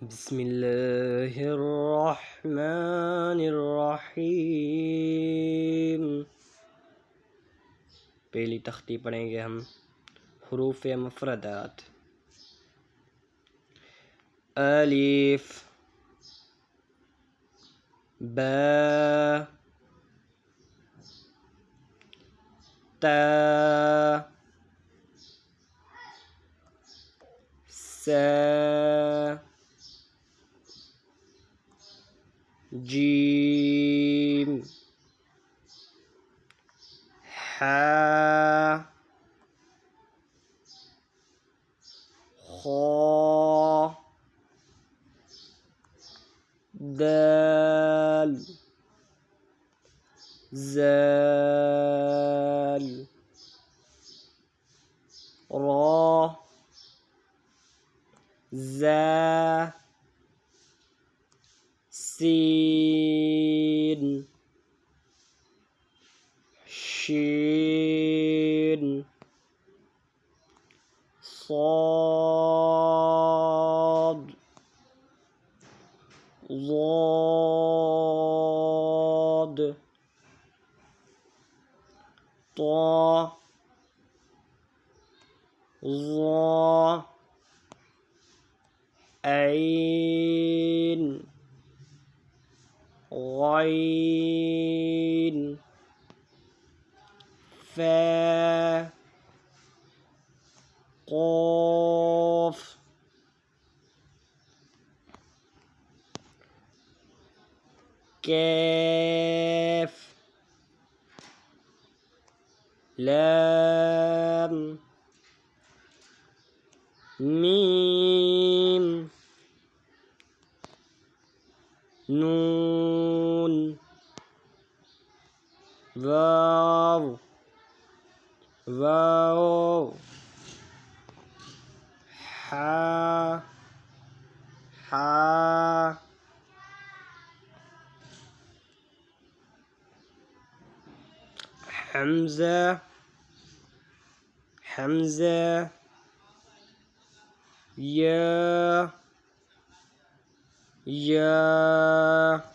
بسم الله الرحمن الرحيم। पहली तख्ती पढ़ेंगे हम हरूफ मुफरदात। अलिफ, बा, ता, सा, जीम, हा, खा, दाल, ज़ाल, रा, ज़ा, सीन, शीन, صاد، ضاد، طا، ظا، عين، غين، فا، قاف، كاف، لام، ميم، نون، واو، واو، حا، حا، حمزة، حمزة، يا، يا،